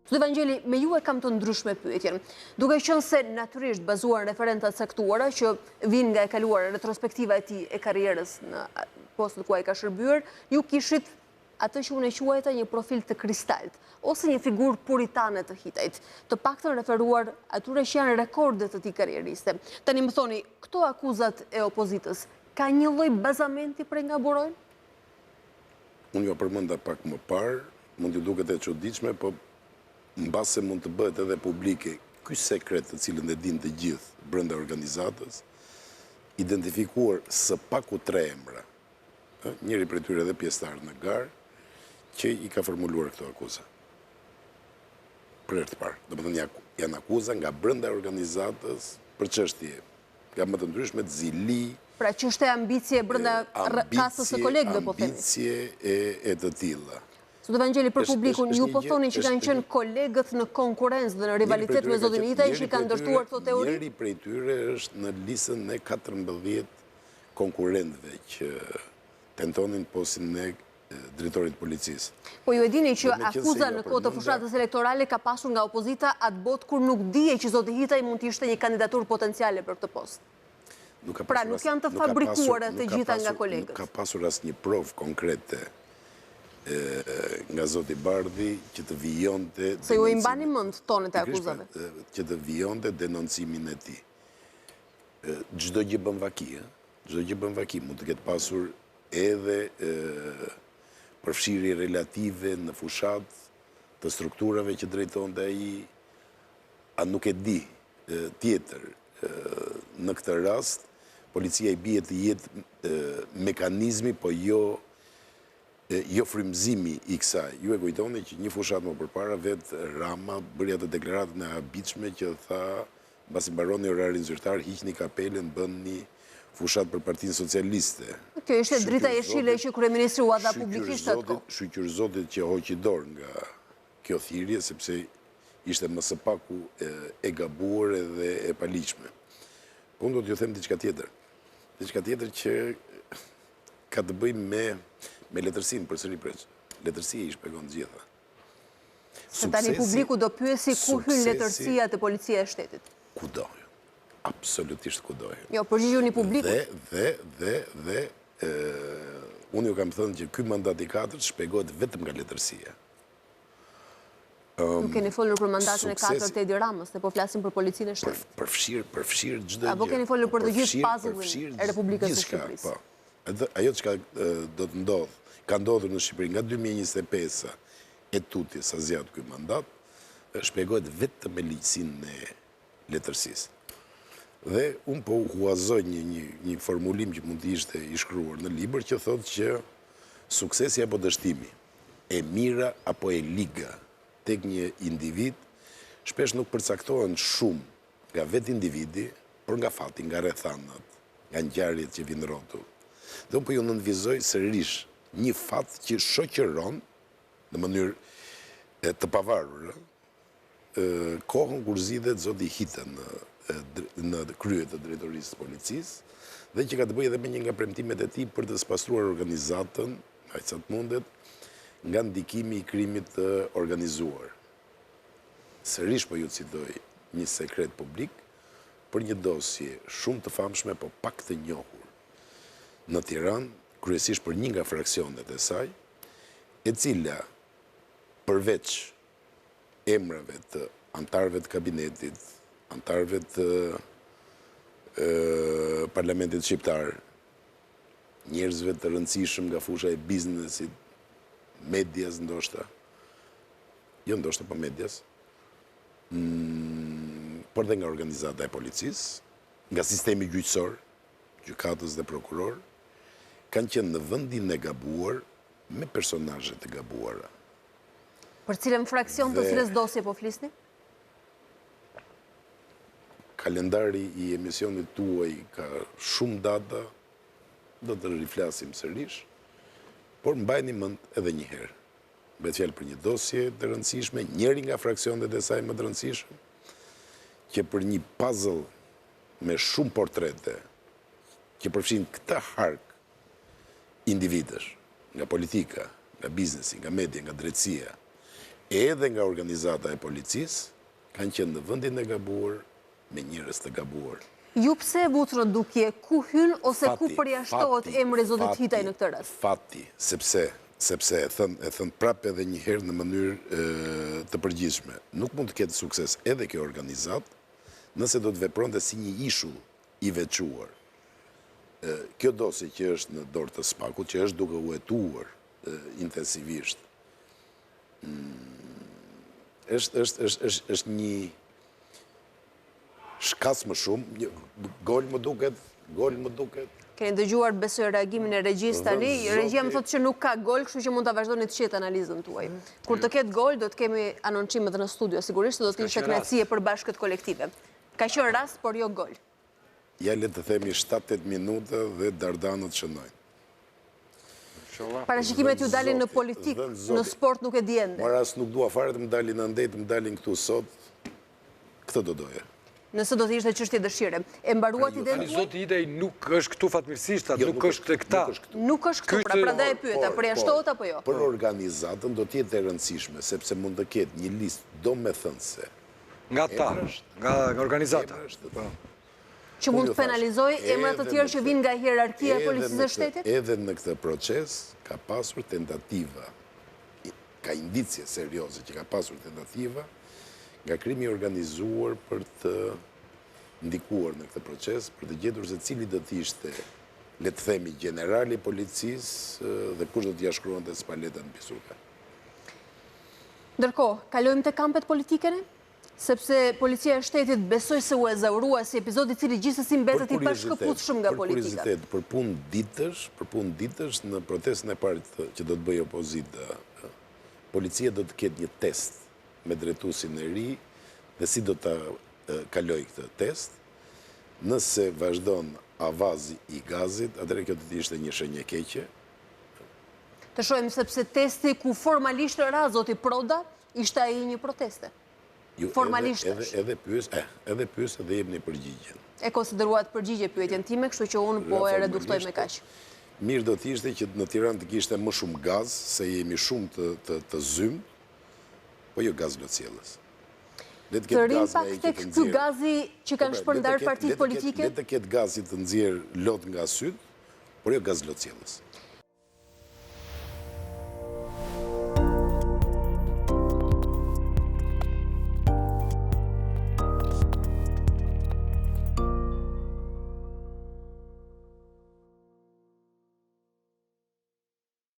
Zoti Vangjeli, me ju e kam të ndryshme pyetjen. Duke qenë se natyrisht bazuar në referentat caktuara që vinë nga e kaluar retrospektiva e tij e karrierës në postën ku ai ka shërbyer, ju kishit atë që unë e quajta një profil të kristalt, ose një figurë puritane të hitajt, të paktën referuar atyre që janë rekordet të tij karrieriste. Tani më thoni, këto akuzat e opozitës ka një lloj bazamenti për nga burojnë? Unë jo përmenda pak më parë, mund të duket e çuditshme, po mbase mund të bëhet edhe publike ky sekret të cilën e din të gjithë brenda organizatës, identifikuar së paku 3 emra. Njëri prej tyre edhe pjesëtar në garë, që i ka formuluar këto akuza. Për herë të parë. Domethënë janë akuza nga brenda organizatës për çështje nga më të ndryshme të zili. Pra çështje ambicie brenda kasës së kolegëve, po themi. Ambicie e të tilla. Zoti Vangjeli, për publikun, ju po thoni që kanë qenë kolegët në konkurrencë dhe në rivalitet me zotin Itaj që i kanë ndërtuar këto teori? Njëri prej tyre është në listën e 14 konkurrentëve që tentonin postin e drejtorit të policisë. Po ju e dini që akuza në kohë të fushatës elektorale ka pasur nga opozita atë botë kur nuk dije që zoti Itaj mund të ishte një kandidaturë potenciale për këtë post. Pra nuk janë të fabrikuara të gjitha nga kolegët. Nuk ka pasur asnjë provë konkrete nga zoti Bardhi që të vijonte... Se ju i mbani mend tonet e akuzave? Që të vijonte denoncimin e tij. Çdo gjë bën vaki, çdo gjë bën vaki, mund të ketë pasur edhe përfshirje relative në fushat të strukturave që drejtonte ai, a nuk e di tjetër. Në këtë rast, policia i bie të jetë mekanizmi, po jo frymëzimi i kësaj. Ju e kujtoni që një fushat më përpara vetë Rama bëri atë deklaratën e habitshme që tha, mbasi mbaroni orarin zyrtar, hiqni kapelen, bëni fushat për Partinë Socialiste. Kjo ishte drita e jeshile që kryeministri u dha publikisht atë. Shqyr zotit që hoqi dorë nga kjo thirrje, sepse ishte më së paku e gabuar edhe e paligjshme. Po unë do t'ju them diçka tjetër. Diçka tjetër që ka të bëjë me letërsinë, përsëri preç. Letërsia i shpjegon të gjitha. Se tani publiku do pyesi ku hyn letërsia të policia e shtetit. Kudo. Absolutisht kudo. Jo, përgjigjuni publiku. Dhe unë ju kam thënë që ky mandat i 4 shpjegohet vetëm nga letërsia. Nuk keni folur për mandatin e 4 të Edi Ramës, ne po flasim për policinë e shtetit. Përfshirë çdo gjë. Apo keni folur për të gjithë pazullin e Republikës së Shqipërisë. Ajo që do të ndodhë, ka ndodhur në Shqipëri nga 2025 e tuti sa zjat ky mandat, shpjegohet vetëm me ligjësinë e letërsisë. Dhe unë po huazoj një formulim që mund të ishte i shkruar në libër që thotë që suksesi apo dështimi, e mira apo e liga tek një individ, shpesh nuk përcaktohen shumë nga vetë individi, por nga fati, nga rrethanat, nga ngjarjet që vinë rrotull. Dhe unë po ju nënvizoj sërish një fat që shoqëron në mënyrë të pavarur kohën kur zgjidhet zoti Hita në krye të drejtorisë së policisë dhe që ka të bëjë edhe me një nga premtimet e tij për të spastruar organizatën, aq sa të mundet, nga ndikimi i krimit të organizuar. Sërish po ju citoj një sekret publik për një dosje shumë të famshme, po pak të njohur në Tiranë, kryesisht për një nga fraksionet e saj, e cila përveç emrave të antarëve të kabinetit, antarëve të parlamentit shqiptar, njerëzve të rëndësishëm nga fusha e biznesit, medias ndoshta, jo ndoshta po medias, por dhe nga organizata e policisë, nga sistemi gjyqësor, gjykatës dhe prokuror, kanë qenë në vendin e gabuar me personazhe të gabuara. Për cilën fraksion të cilës dosje po flisni? Kalendari i emisionit tuaj ka shumë data, do të riflasim sërish, por mbajni mend edhe një herë. Bëhet fjalë për një dosje të rëndësishme, njëri nga fraksionet e saj më të rëndësishëm, që për një puzzle me shumë portrete, që përfshin këta hark individësh, nga politika, nga biznesi, nga media, nga drejtësia, edhe nga organizata e policisë, kanë qenë në vendin e gabuar, me njerëz të gabuar. Ju pse vutrën dukje, ku hyn ose ku përjashtohet emri zotit Hitaj në këtë rast? Fati, sepse e thënë prapë edhe një herë në mënyrë të përgjithshme. Nuk mund të ketë sukses edhe kjo organizat, nëse do të vepronte si një ishull i veçuar. Kjo dosje që është në dorë të SPAK-ut, që është duke u hetuar intensivisht, është një shkas më shumë, gol më duket. Keni dëgjuar besoj reagimin e regjisë tani, regjia më thotë që nuk ka gol, kështu që mund të vazhdoni të qetë analizën tuaj. Kur të ketë gol, do të kemi anoncimet në studio, sigurisht do të ishte kënaqësi e përbashkët kolektive. Ka qenë rast, por jo gol. Ja le të themi 7-8 minuta dhe Dardanët shënojnë. Parashikimet ju dalin në politik, në sport nuk e di ende. Mara as nuk dua fare të më dalin në ndetë, më dalin këtu sot, këtë do doja. Nëse do të ishte çështje dëshire. E mbaruat idenë tuaj? Zoti Hitaj nuk është këtu fatmirësisht, nuk është këta. Nuk është këtu, pra prandaj e pyeta, përjashtohet apo jo? Për organizatën do të jetë e rëndësishme, sepse mund të ketë një listë domethënëse. Nga ta, nga organizata. Që mund të penalizoj emrat të tjerë që vinë nga hierarkia e policisë së shtetit? Edhe në këtë proces ka pasur tentativa, ka indicje serioze që ka pasur tentativa nga krimi organizuar për të ndikuar në këtë proces, për të gjetur se cili do të ishte, le të themi, generali i policisë dhe kush do t'ia shkruante spaletën në pisurka. Ndërkohë, kalojmë te kampet politikene? Sepse policia e shtetit besoj se u ezaurua si epizodi i cili gjithsesi mbetet i pashkëputshëm nga politika. Për punë ditësh në protestën e parë që do të bëjë opozita, policia do të ketë një test me drejtuesin e ri dhe si do ta kaloj këtë test. Nëse vazhdon avazi i gazit, atëherë kjo do të ishte një shenjë e keqe. Të shohim sepse testi ku formalisht ra zoti Proda ishte ai një proteste. Formalisht edhe pyes edhe jep një përgjigje. E konsideruat përgjigje pyetjen time, kështu që unë po e reduktoj me kaq. Mirë do të ishte që në Tiranë të kishte më shumë gaz, se jemi shumë të zymë, po jo gaz lotësielës. Të rrim pak tek ky gazi që kanë shpërndar partitë politike? Le të ketë gazi të nxjerr lot nga syt, por jo gaz lotësielës.